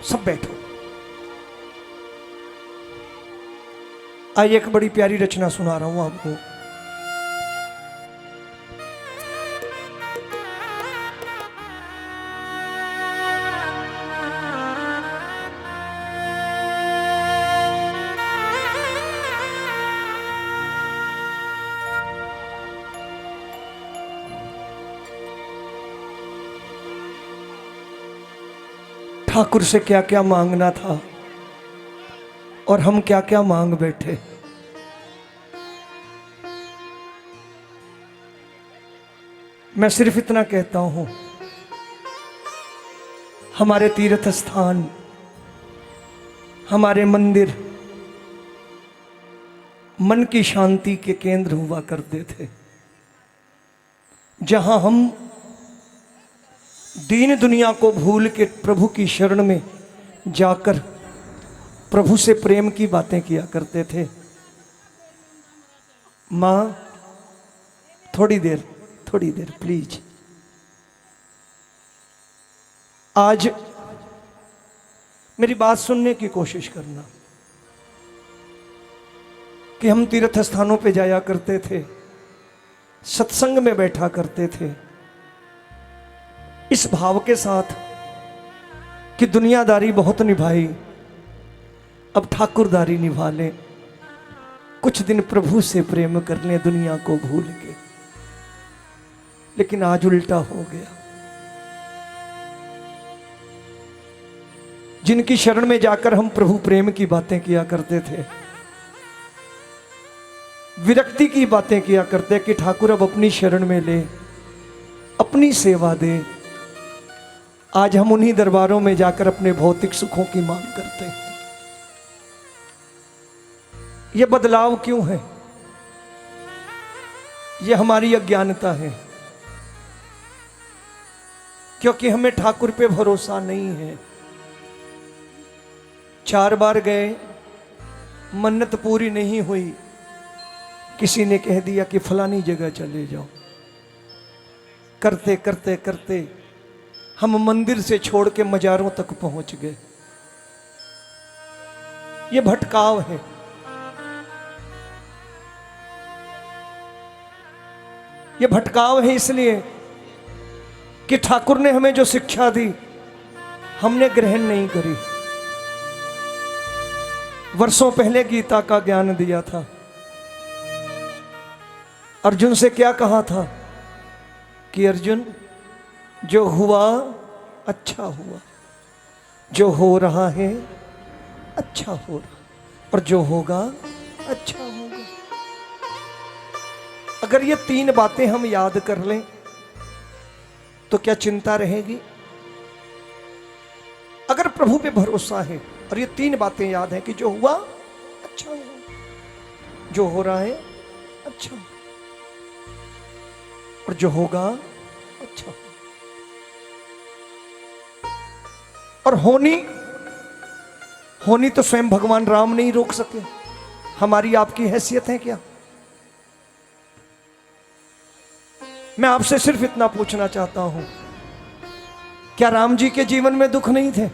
सब बैठो। आइए एक बड़ी प्यारी रचना सुना रहा हूं आपको। ठाकुर से क्या क्या मांगना था और हम क्या क्या मांग बैठे। मैं सिर्फ इतना कहता हूं, हमारे तीर्थ स्थान, हमारे मंदिर मन की शांति के केंद्र हुआ करते थे, जहां हम दीन दुनिया को भूल के प्रभु की शरण में जाकर प्रभु से प्रेम की बातें किया करते थे। मां थोड़ी देर प्लीज। आज मेरी बात सुनने की कोशिश करना कि हम तीर्थ स्थानों पे जाया करते थे, सत्संग में बैठा करते थे, इस भाव के साथ कि दुनियादारी बहुत निभाई, अब ठाकुरदारी निभा लें, कुछ दिन प्रभु से प्रेम कर लें दुनिया को भूल के। लेकिन आज उल्टा हो गया। जिनकी शरण में जाकर हम प्रभु प्रेम की बातें किया करते थे, विरक्ति की बातें किया करते कि ठाकुर अब अपनी शरण में ले, अपनी सेवा दे, आज हम उन्हीं दरबारों में जाकर अपने भौतिक सुखों की मांग करते हैं। यह बदलाव क्यों है? यह हमारी अज्ञानता है, क्योंकि हमें ठाकुर पे भरोसा नहीं है। 4 बार गए, मन्नत पूरी नहीं हुई, किसी ने कह दिया कि फलानी जगह चले जाओ। करते करते करते हम मंदिर से छोड़ के मजारों तक पहुंच गए। यह भटकाव है। यह भटकाव है इसलिए कि ठाकुर ने हमें जो शिक्षा दी हमने ग्रहण नहीं करी। वर्षों पहले गीता का ज्ञान दिया था। अर्जुन से क्या कहा था कि अर्जुन, जो हुआ अच्छा हुआ, जो हो रहा है अच्छा हो रहा, और जो होगा अच्छा होगा। अगर ये 3 बातें हम याद कर लें तो क्या चिंता रहेगी? अगर प्रभु पे भरोसा है और ये 3 बातें याद हैं कि जो हुआ अच्छा हुआ, जो हो रहा है अच्छा, और जो होगा अच्छा, और होनी तो स्वयं भगवान राम नहीं रोक सके। हमारी आपकी हैसियत है क्या? मैं आपसे सिर्फ इतना पूछना चाहता हूं, क्या राम जी के जीवन में दुख नहीं थे?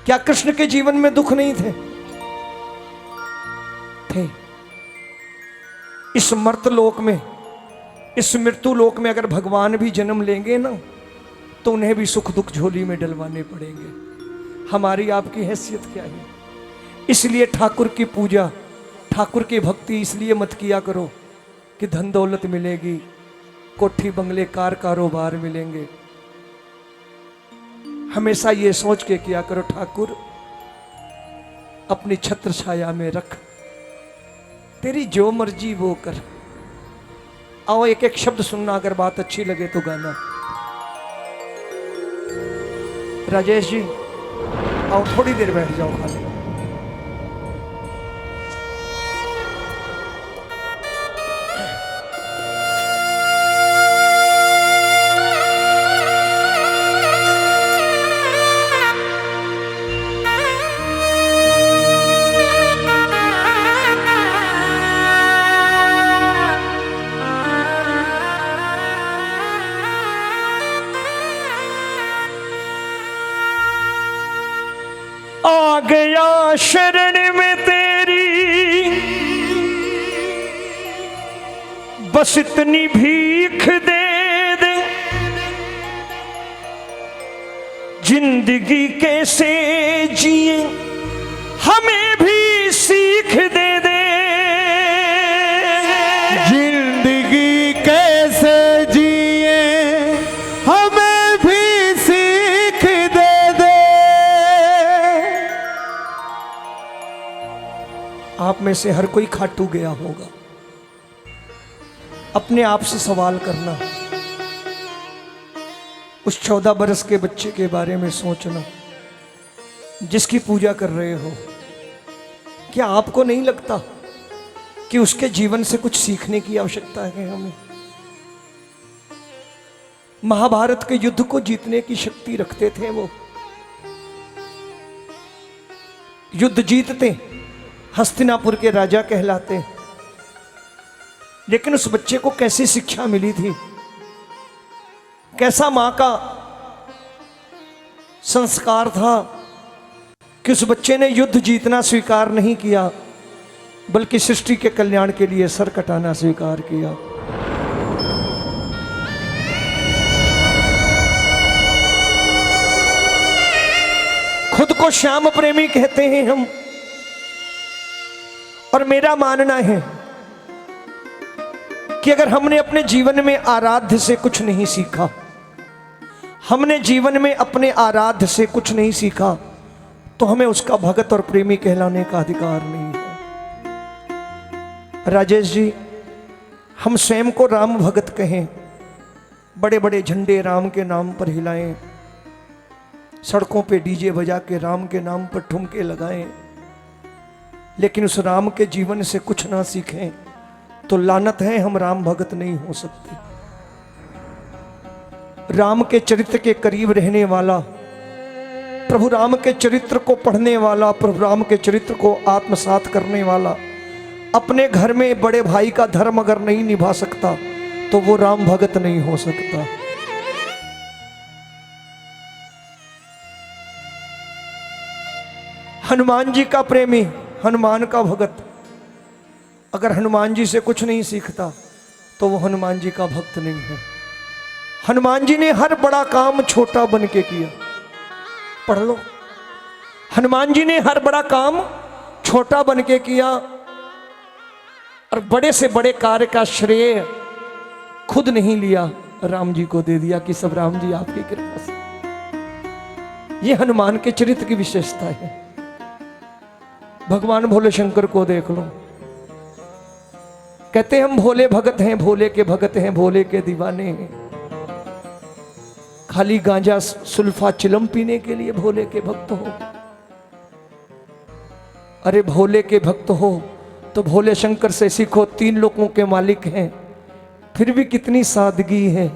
क्या कृष्ण के जीवन में दुख नहीं थे? थे। इस मर्त लोक में, इस मृत्यु लोक में अगर भगवान भी जन्म लेंगे ना, तो उन्हें भी सुख दुख झोली में डलवाने पड़ेंगे। हमारी आपकी हैसियत क्या है? इसलिए ठाकुर की पूजा, ठाकुर की भक्ति इसलिए मत किया करो कि धन दौलत मिलेगी, कोठी बंगले कार कारोबार मिलेंगे। हमेशा ये सोच के किया करो, ठाकुर अपनी छत्र छाया में रख, तेरी जो मर्जी वो कर। आओ एक एक शब्द सुनना, अगर बात अच्छी लगे तो गाना। राजेश जी आओ, थोड़ी देर बैठ जाओ खाली। आ गया शरण में तेरी, बस इतनी भीख दे दे, जिंदगी कैसे जिए हमें भी सीख दे दे। जिंदगी कैसे जिए हमें भी सीख दे दे। आप में से हर कोई खाटू गया होगा। अपने आप से सवाल करना, उस 14 बरस के बच्चे के बारे में सोचना जिसकी पूजा कर रहे हो। क्या आपको नहीं लगता कि उसके जीवन से कुछ सीखने की आवश्यकता है हमें? महाभारत के युद्ध को जीतने की शक्ति रखते थे वो। युद्ध जीतते, हस्तिनापुर के राजा कहलाते, लेकिन उस बच्चे को कैसी शिक्षा मिली थी, कैसा मां का संस्कार था कि उस बच्चे ने युद्ध जीतना स्वीकार नहीं किया, बल्कि सृष्टि के कल्याण के लिए सर कटाना स्वीकार किया। खुद को श्याम प्रेमी कहते हैं हम, और मेरा मानना है कि अगर हमने अपने जीवन में आराध्य से कुछ नहीं सीखा, हमने जीवन में अपने आराध्य से कुछ नहीं सीखा, तो हमें उसका भगत और प्रेमी कहलाने का अधिकार नहीं है। राजेश जी, हम स्वयं को राम भगत कहें, बड़े बड़े झंडे राम के नाम पर हिलाएं, सड़कों पे डीजे बजा के राम के नाम पर ठुमके लगाएं, लेकिन उस राम के जीवन से कुछ ना सीखें तो लानत है, हम राम भगत नहीं हो सकते। राम के चरित्र के करीब रहने वाला, प्रभु राम के चरित्र को पढ़ने वाला, प्रभु राम के चरित्र को आत्मसात करने वाला, अपने घर में बड़े भाई का धर्म अगर नहीं निभा सकता तो वो राम भगत नहीं हो सकता। हनुमान जी का प्रेमी, हनुमान का भगत अगर हनुमान जी से कुछ नहीं सीखता तो वो हनुमान जी का भक्त नहीं है। हनुमान जी ने हर बड़ा काम छोटा बन के किया, पढ़ लो। हनुमान जी ने हर बड़ा काम छोटा बन के किया और बड़े से बड़े कार्य का श्रेय खुद नहीं लिया, राम जी को दे दिया कि सब राम जी आपकी कृपा से। ये हनुमान के चरित्र की विशेषता है। भगवान भोले शंकर को देख लो, कहते हम भोले भगत हैं, भोले के भगत हैं, भोले के दीवाने हैं। खाली गांजा सुल्फा चिलम पीने के लिए भोले के भक्त हो? अरे भोले के भक्त हो तो भोले शंकर से सीखो, 3 लोकों के मालिक हैं, फिर भी कितनी सादगी है।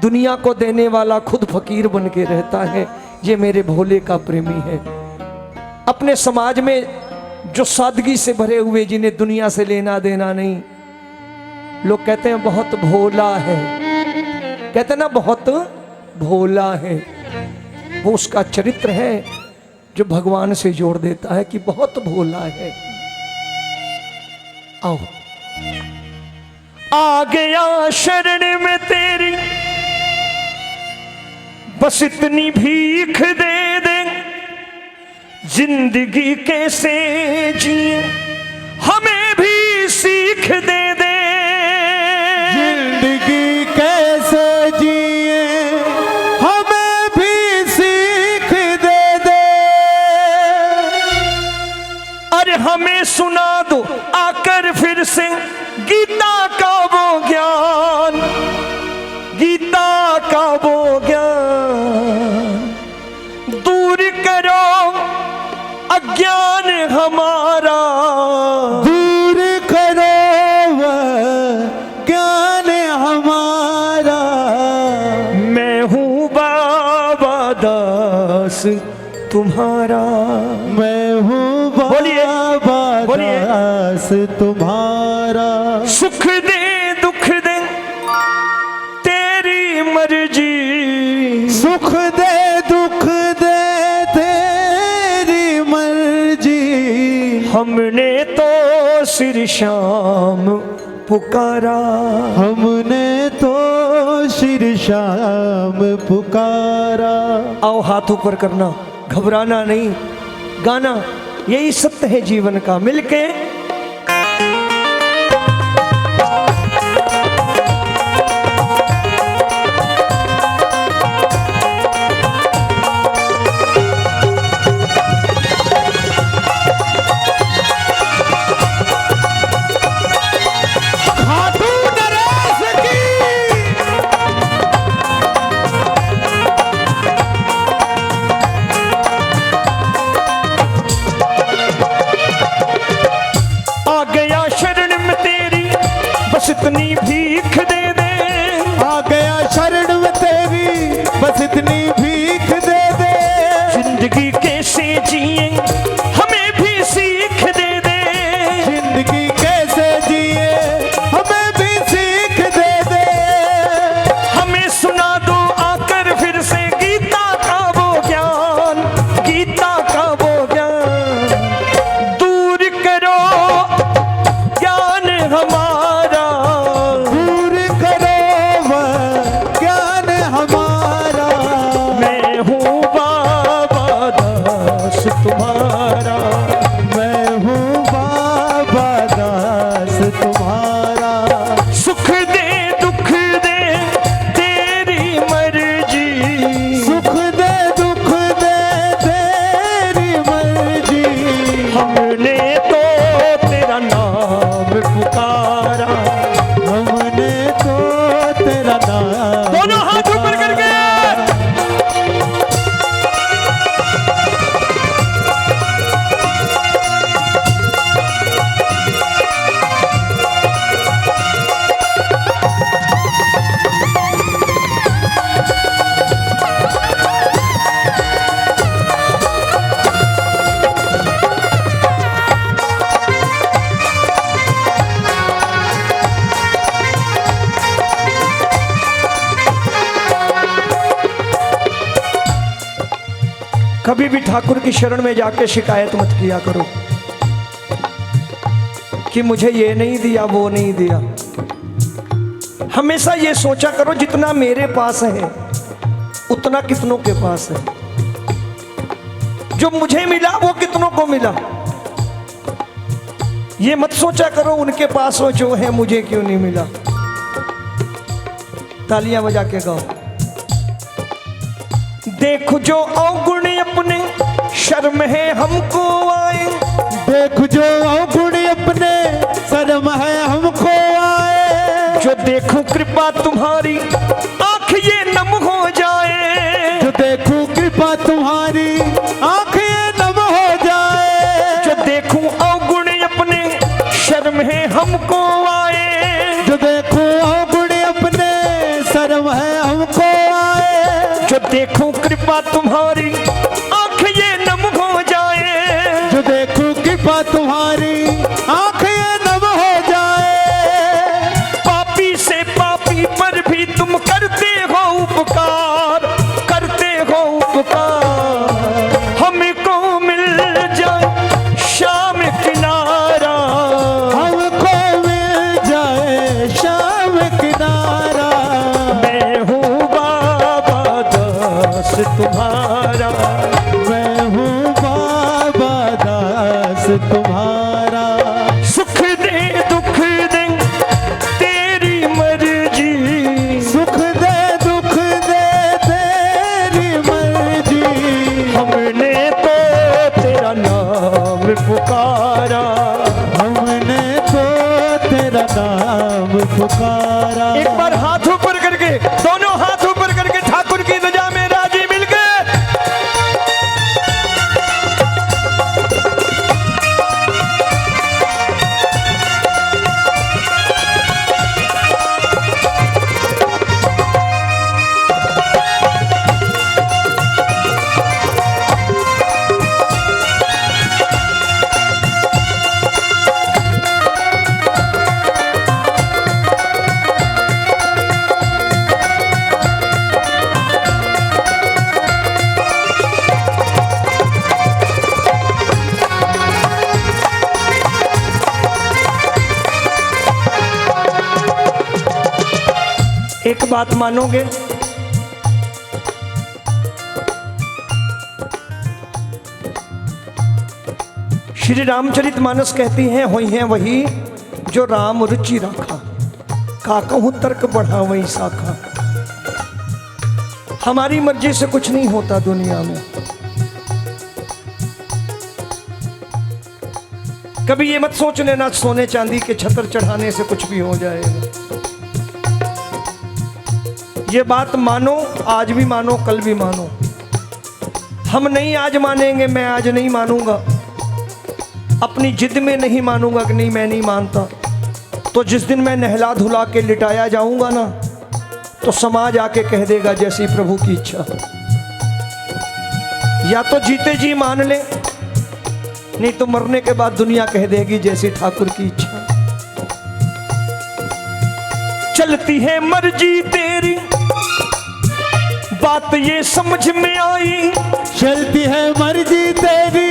दुनिया को देने वाला खुद फकीर बन के रहता है, ये मेरे भोले का प्रेमी है। अपने समाज में जो सादगी से भरे हुए, जिन्हें दुनिया से लेना देना नहीं, लोग कहते हैं बहुत भोला है, कहते हैं ना बहुत भोला है। वो उसका चरित्र है जो भगवान से जोड़ देता है कि बहुत भोला है। आओ, आ गया शरण में तेरी, बस इतनी भीख दे दे, जिंदगी कैसे जिए हमें भी सीख दे दे। जिंदगी कैसे जिए हमें भी सीख दे दे। अरे हमें सुना दो आकर फिर से गीता का वो ज्ञान, गीता का वो ज्ञान। दूर करो अज्ञान हमारा, दूर करो वह ज्ञान हमारा। मैं हूँ बाबा दास तुम्हारा। मैं हूँ बोलिए, बाबा दास तुम्हारा। सुख दे दुख दे तेरी मर्जी, सुख दे दुख दे तेरी हमने तो श्री श्याम पुकारा, हमने तो श्री श्याम पुकारा। आओ हाथ ऊपर करना, घबराना नहीं, गाना। यही सत्य है जीवन का। मिलके इतनी भीख दे दे, आ गया शरण में तेरी, बस इतनी भीख दे दे। जिंदगी कैसे जिए हमें भी सीख दे दे, जिंदगी कैसे जिए हमें भी सीख दे दे। हमें सुना दो आकर फिर से गीता का वो ज्ञान, गीता का वो ज्ञान। दूर करो ज्ञान हमारा, तुम्हारा, मैं हूँ बाबा दास तुम्हारा। सुख दे दुख दे तेरी मर्जी, सुख दे दुख दे तेरी मर्जी। हमने तो तेरा नाम पुकारा, हमने तो तेरा नाम। दोनों हाथ ऊपर करके कभी भी ठाकुर की शरण में जाके शिकायत मत किया करो कि मुझे ये नहीं दिया वो नहीं दिया। हमेशा ये सोचा करो जितना मेरे पास है उतना कितनों के पास है, जो मुझे मिला वो कितनों को मिला। ये मत सोचा करो उनके पास हो जो है मुझे क्यों नहीं मिला। तालियां बजा के गाओ। देखो जो अवगुण अपने शर्म है हमको आए, देख जो अवगुण अपने शर्म है हमको आए। जो देखूं कृपा तुम्हारी आंख ये नम हो जाए, जो देखूं कृपा तुम्हारी आंख ये नम हो जाए। जो देखूं अवगुण अपने शर्म है हमको आए, जो देखूं अवगुण अपने शर्म है हमको आए। जो देखूं कृपा तुम्हारी आंख ये नम हो जाए, जो देखूं कृपा तुम्हारी आंख ये नम हो जाए। पापी से पापी पर भी तुम करते हो उपकार, करते हो उपकार। हमको मिल जाए शाम किनारा, हमको मिल जाए शाम किनारा। मैं हूँ बाबा दास तुम्हारा, मैं हूँ बाबा दास तुम्हारा। सुख दे दुख दे तेरी मर्जी, सुख दे दुख दे तेरी मर्जी। हमने तो तेरा नाम पुकारा, हमने तो तेरा नाम पुकारा। एक बार हाथ ऊपर करके, दोनों हाथ ऊपर करके ठाकुर की रजा में राजी मिलके बात मानोगे? श्री रामचरितमानस कहती हैं, होई हैं वही जो राम रुचि रखा, काकहूँ तर्क बढ़ा वही साखा। हमारी मर्जी से कुछ नहीं होता दुनिया में। कभी ये मत सोच लेना सोने चांदी के छतर चढ़ाने से कुछ भी हो जाएगा। ये बात मानो, आज भी मानो, कल भी मानो। हम नहीं आज मानेंगे, मैं आज नहीं मानूंगा, अपनी जिद में नहीं मानूंगा कि नहीं मैं नहीं मानता, तो जिस दिन मैं नहला धुला के लिटाया जाऊंगा ना, तो समाज आके कह देगा जैसी प्रभु की इच्छा। या तो जीते जी मान ले, नहीं तो मरने के बाद दुनिया कह देगी जैसी ठाकुर की इच्छा। चलती है मर्जी तेरी बात ये समझ में आई, चलती है मर्जी तेरी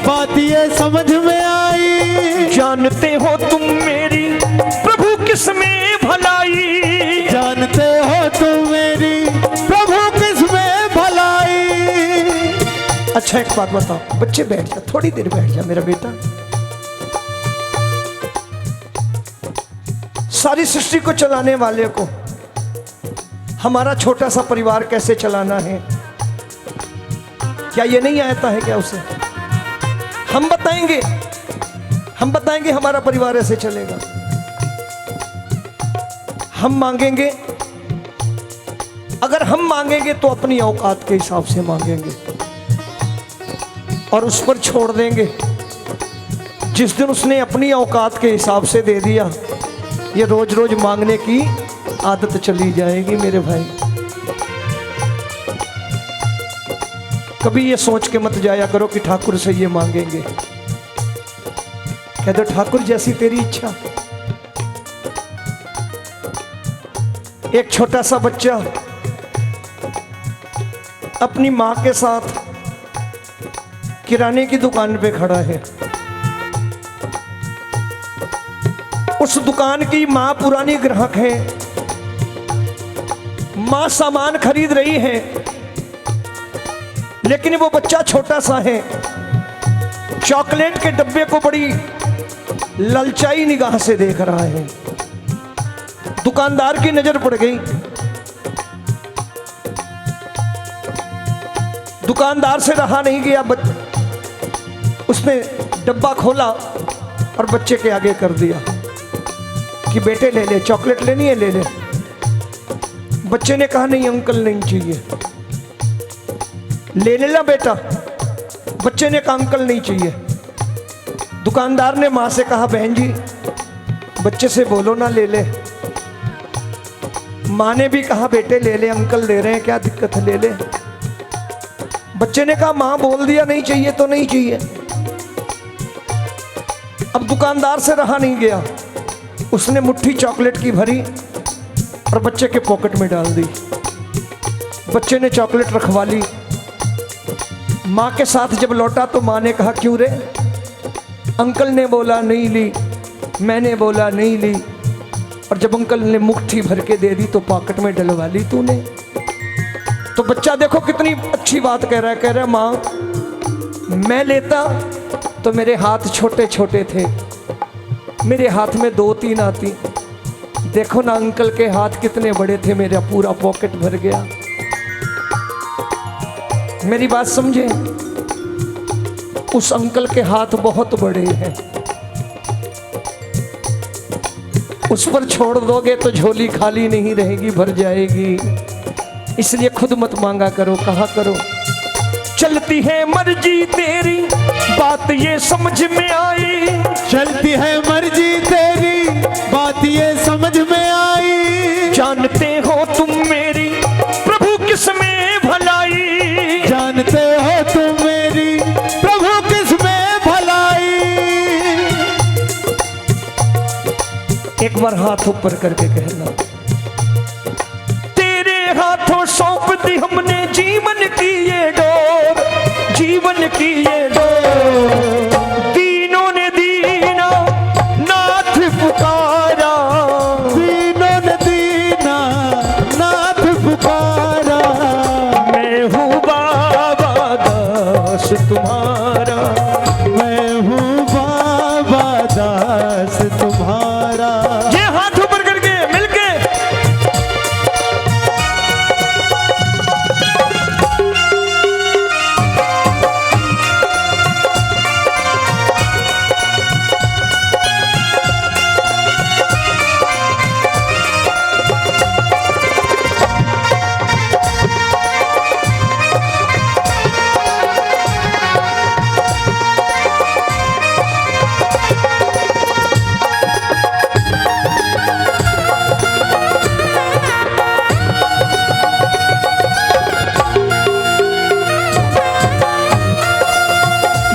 बात ये समझ में आई। जानते हो तुम मेरी प्रभु किस में भलाई, जानते हो तुम मेरी प्रभु किस में भलाई। अच्छा एक बात बताओ, बच्चे बैठ जा, थोड़ी देर बैठ जा मेरा बेटा। सारी सृष्टि को चलाने वाले को हमारा छोटा सा परिवार कैसे चलाना है, क्या ये नहीं आता है क्या उसे? हम बताएंगे, हम बताएंगे हमारा परिवार ऐसे चलेगा। हम मांगेंगे, अगर हम मांगेंगे तो अपनी औकात के हिसाब से मांगेंगे और उस पर छोड़ देंगे। जिस दिन उसने अपनी औकात के हिसाब से दे दिया, ये रोज रोज मांगने की आदत चली जाएगी मेरे भाई। कभी ये सोच के मत जाया करो कि ठाकुर से ये मांगेंगे। कह दो ठाकुर जैसी तेरी इच्छा। एक छोटा सा बच्चा अपनी माँ के साथ किराने की दुकान पे खड़ा है। उस दुकान की माँ पुरानी ग्राहक है, माँ सामान खरीद रही है, लेकिन वो बच्चा छोटा सा है। चॉकलेट के डब्बे को बड़ी ललचाई निगाह से देख रहा है। दुकानदार की नजर पड़ गई। दुकानदार से रहा नहीं गया, उसने डब्बा खोला और बच्चे के आगे कर दिया कि बेटे ले ले, चॉकलेट लेनी है ले ले। बच्चे ने कहा नहीं अंकल नहीं चाहिए। ले लेना बेटा। बच्चे ने कहा अंकल नहीं चाहिए। दुकानदार ने माँ से कहा बहन जी बच्चे से बोलो ना ले ले। माँ ने भी कहा बेटे ले ले, अंकल दे रहे हैं क्या दिक्कत है ले ले। बच्चे ने कहा माँ बोल दिया नहीं चाहिए तो नहीं चाहिए। अब दुकानदार से रहा नहीं गया, उसने मुट्ठी चॉकलेट की भरी और बच्चे के पॉकेट में डाल दी। बच्चे ने चॉकलेट रखवा ली। माँ के साथ जब लौटा तो माँ ने कहा क्यों रे? अंकल ने बोला नहीं ली, मैंने बोला नहीं ली, और जब अंकल ने मुट्ठी भर के दे दी तो पॉकेट में डलवा ली तूने। तो बच्चा देखो कितनी अच्छी बात कह रहा है। कह रहा है माँ मैं लेता तो मेरे हाथ छोटे छोटे थे, मेरे हाथ में 2-3 आती। देखो ना अंकल के हाथ कितने बड़े थे, मेरा पूरा पॉकेट भर गया। मेरी बात समझे? उस अंकल के हाथ बहुत बड़े हैं, उस पर छोड़ दोगे तो झोली खाली नहीं रहेगी, भर जाएगी। इसलिए खुद मत मांगा करो, कहा करो चलती है मर्जी तेरी बात ये समझ में आई। चलती है मर्जी तेरी बात ये समझ में आई। जानते हो तुम मेरी प्रभु किस में भलाई। जानते हो तुम मेरी प्रभु किस में भलाई। एक बार हाथ ऊपर करके कहना तेरे हाथों सौंप दी हमने जीवन की ये डोर, जीवन की ये डोर। दीनों ने दीना नाथ पुकारा, दीनों ने दीना तुम्हारा। मैं हूँ बाबा दास तुम्हारा। ये हाथ ऊपर करके मिलके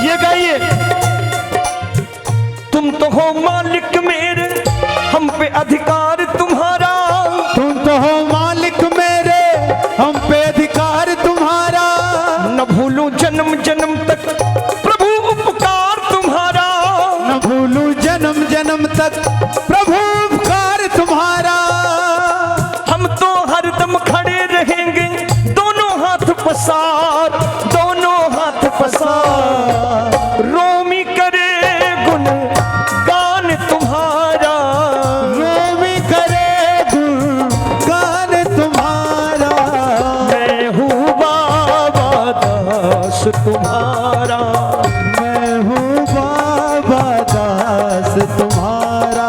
ये गाइए। तुम तो हो मालिक मेरे, हम पे अधिकार तुम्हारा। तुम तो हो मालिक मेरे, हम पे अधिकार तुम्हारा। न भूलूं जन्म जन्म तक प्रभु उपकार तुम्हारा। न भूलूं जन्म जन्म तक प्रभु उपकार तुम्हारा। हम तो हरदम खड़े रहेंगे दोनों हाथ पसार, दोनों हाथ पसार। रोमी करे गुण गान तुम्हारा। रोमी करे गुण गान तुम्हारा। मैं हूँ बाबा दास तुम्हारा। मैं हूँ बाबा दास तुम्हारा।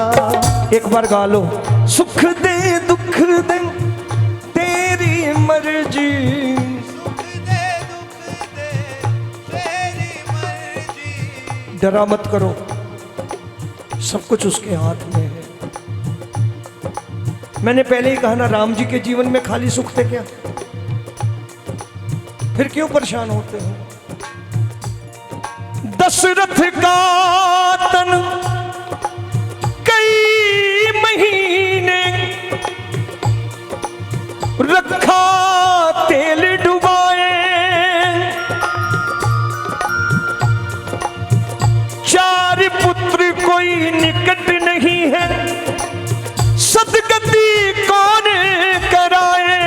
एक बार गा लो। सुख दे दुख दे तेरी मर्जी। डरा मत करो, सब कुछ उसके हाथ में है। मैंने पहले ही कहा ना, राम जी के जीवन में खाली सुख थे क्या? फिर क्यों परेशान होते हो? दशरथ का तन कई महीने रखा तेल डुबाए। चार पुत्र कोई निकट नहीं है, सदगति कौन कराए।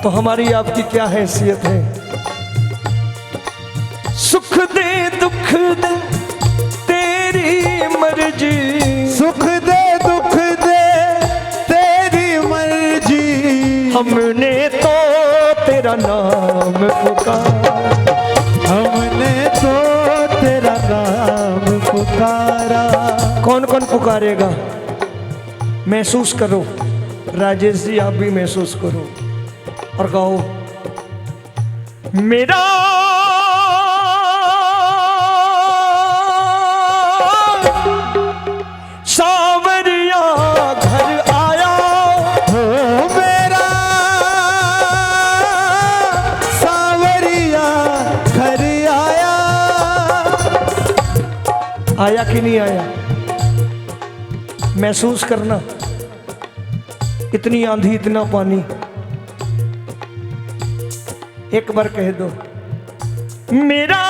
तो हमारी आपकी क्या हैसियत है? सुख दे दुख दे तेरी मर्जी। सुख दे दुख दे तेरी मर्जी। हमने तो तेरा नाम पुकारा। हमने तो तेरा नाम पुकारा। कौन कौन पुकारेगा? महसूस करो। राजेश जी आप भी महसूस करो और गाओ। मेरा सावरिया घर आया हो, मेरा सावरिया घर आया। आया कि नहीं आया? महसूस करना। इतनी आंधी इतना पानी। एक बार कह दो। मेरा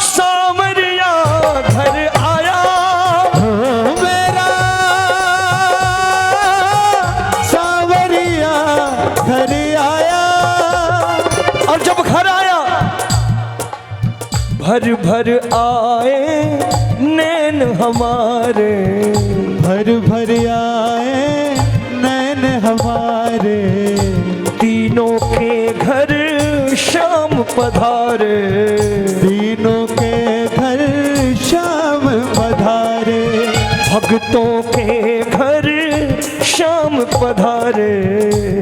सावरिया घर आया। हो, मेरा सावरिया घर आया। और जब घर आया भर भर आए नैन हमारे। भर भर आए नैन हमारे। तीनों के घर शाम पधारे। तीनों के घर शाम पधारे। भक्तों के घर शाम पधारे।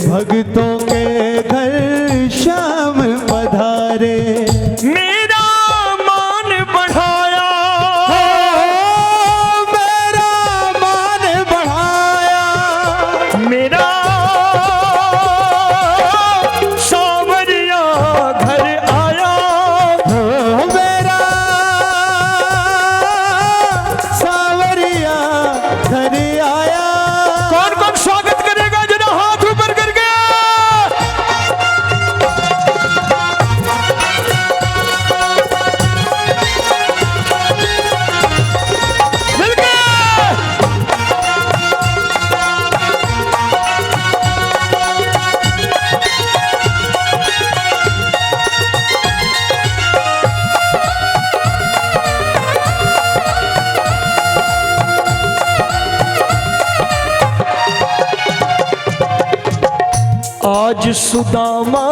भक्तों के घर शाम पधारे। मेरा मान बढ़ाया। हो, मेरा मान बढ़ाया। मेरा सावरिया घर आया। हो, मेरा सावरिया घर आया। कौन कौन स्वागत करेगा? जरा हाथ ऊपर करके। आज सुदामा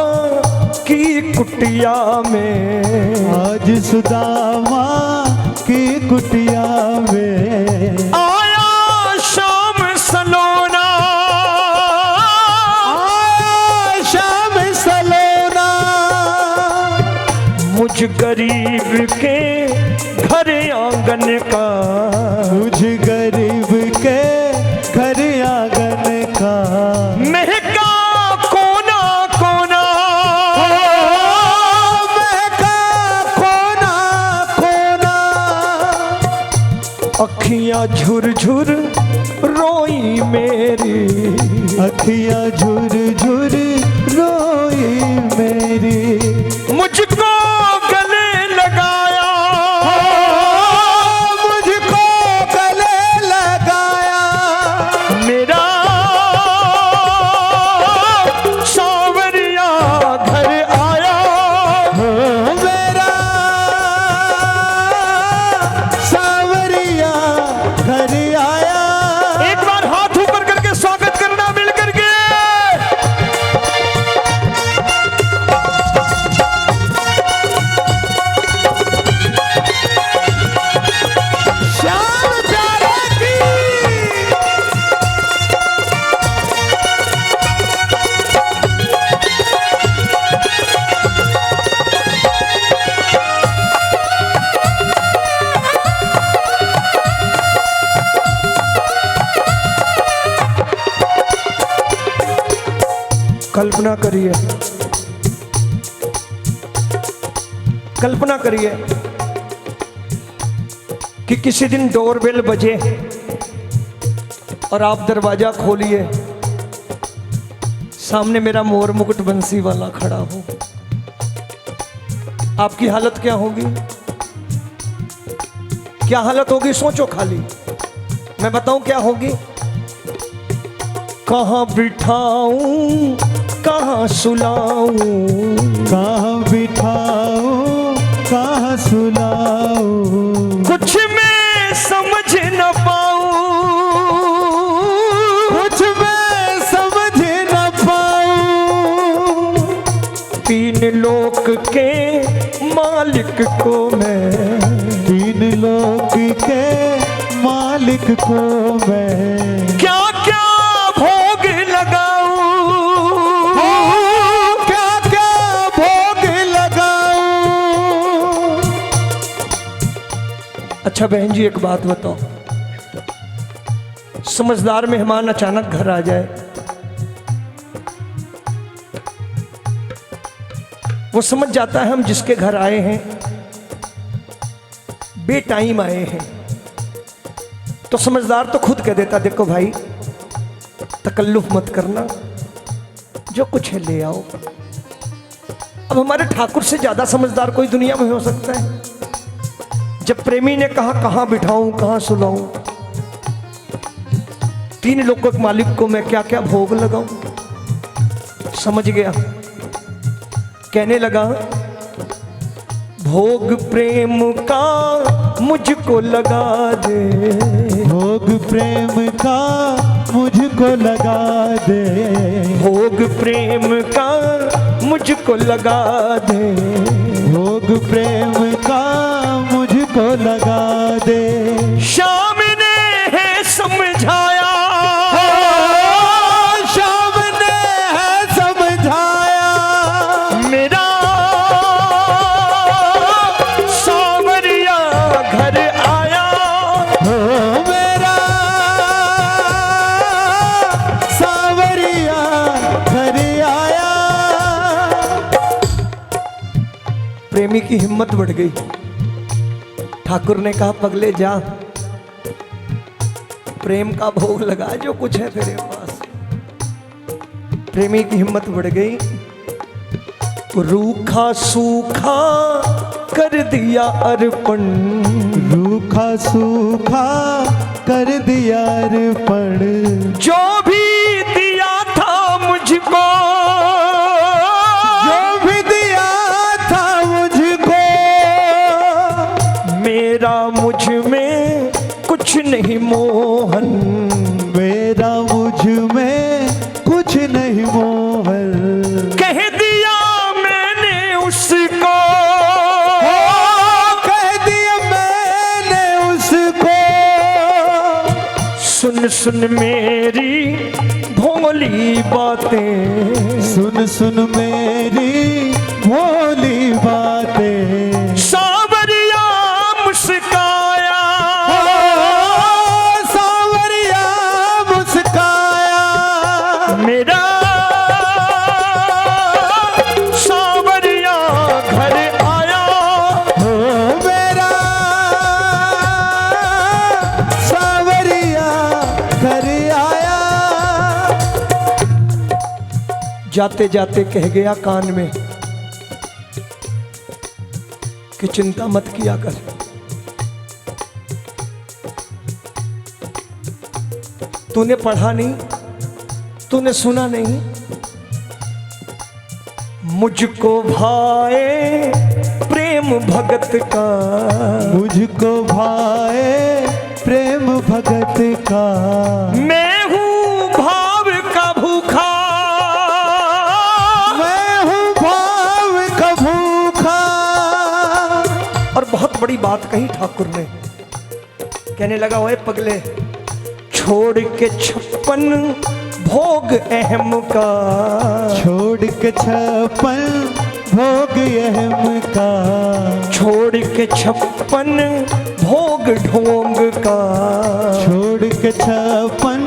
की कुटिया में, आज सुदामा की कुटिया में आया शाम सलोना, आया शाम सलोना। मुझ गरीब के घर आंगन का, मुझ गरीब के घर आंगन का महका कोना कोना, महका कोना कोना। अखियां झुरझुर रोई मेरी, अखियां झुर झुर रोई मेरी। मुझको गले लगाया, मुझको गले लगाया। मेरा सांवरिया घर आया, मेरा सांवरिया घर आया। एक बार हाथ ऊपर करके स्वागत करना मिल करके। श्याम प्यारे की कल्पना करिए, कल्पना करिए कि किसी दिन डोरबेल बजे और आप दरवाजा खोलिए, सामने मेरा मोर मुकुट बंसी वाला खड़ा हो, आपकी हालत क्या होगी? क्या हालत होगी? सोचो खाली, मैं बताऊं क्या होगी। कहाँ बिठाऊं, कहाँ सुलाऊं, कहाँ बिठाऊं, कहाँ सुलाऊं। कुछ मैं समझ न पाऊं, कुछ मैं समझ न पाऊं। तीन लोक के मालिक को मैं, तीन लोक के मालिक को मैं क्या क्या भोग लगाऊं, क्या क्या भोग लगाऊं। अच्छा बहन जी एक बात बताओ, समझदार मेहमान अचानक घर आ जाए, वो समझ जाता है हम जिसके घर आए हैं बेटाइम आए हैं, तो समझदार तो खुद कह देता देखो भाई तकल्लुफ मत करना, जो कुछ है ले आओ। अब हमारे ठाकुर से ज्यादा समझदार कोई दुनिया में हो सकता है? जब प्रेमी ने कहा कहाँ बिठाऊं, कहाँ सुलाऊं, तीन लोगों के मालिक को मैं क्या क्या भोग लगाऊं, समझ गया। कहने लगा भोग प्रेम का मुझको लगा दे, भोग प्रेम का मुझको लगा दे। भोग प्रेम का मुझको लगा दे, भोग प्रेम का मुझको लगा दे। शाम ने है समझाया, शाम ने है समझाया। मेरा सांवरिया घर आया, हो मेरा सांवरिया घर आया। प्रेमी की हिम्मत बढ़ गई। ठाकुर ने कहा पगले जा, प्रेम का भोग लगा जो कुछ है तेरे पास। प्रेमी की हिम्मत बढ़ गई, रूखा सूखा कर दिया अर्पण, रूखा सूखा कर दिया अर्पण। जो भी दिया था मुझको, जो भी दिया था मुझको। मेरा मुझ में कुछ नहीं मोहन, मेरा मुझ में कुछ नहीं मोहन। सुन सुन मेरी भोली बातें, सुन सुन मेरी भोली बातें। सावरिया मुस्काया, सावरिया मुस्काया, मेरा सावरिया घर आया, हो मेरा सावरिया घर आया। जाते जाते कह गया कान में कि चिंता मत किया कर, तूने पढ़ा नहीं, तूने सुना नहीं, मुझको भाए प्रेम भगत का, मुझको भाए प्रेम भगत का। मैं हूँ भाव का भूखा, मैं हूँ भाव का भूखा। और बहुत बड़ी बात कही ठाकुर ने, कहने लगा ओए पगले, छोड़ के 56 भोग अहम का, छोड़ के 56 भोग अहम का, छोड़ के 56 भोग ढोंग का, छोड़ के 56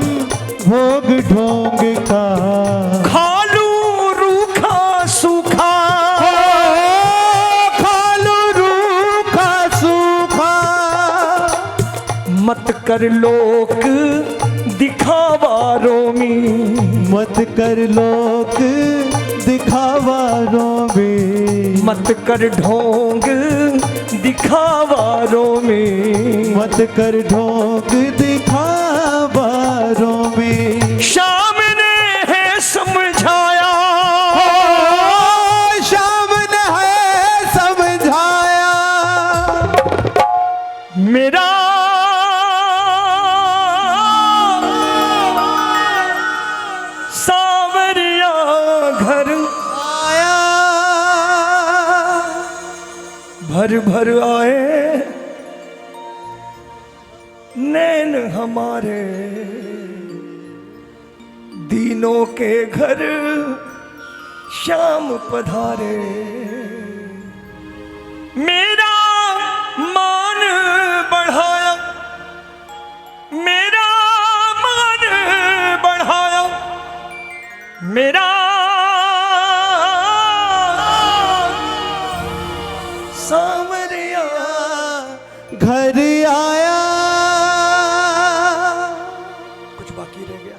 भोग ढोंग का। खालू रूखा सूखा, खालू रूखा सूखा। मत कर लोक दिखावा रोमी, मत कर लोक दिखावा रोवे, मत कर ढोंग दिखावा रोमी, मत कर ढोंग दिखावा रोवे। शाम ने है समझाया, शाम ने है समझाया, मेरा सावरिया घर आया। भर भर आए नैन हमारे, दीनों के घर श्याम पधारे, मेरा मान बढ़ाया, मेरा मान बढ़ाया, मेरा सावरिया घर आया। कुछ बाकी रह गया।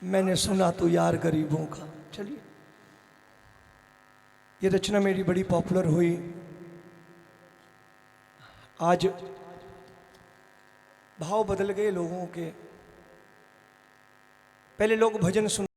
मैंने सुना तो यार गरीबों का। चलिए, ये रचना मेरी बड़ी पॉपुलर हुई। आज भाव बदल गए लोगों के। पहले लोग भजन सुन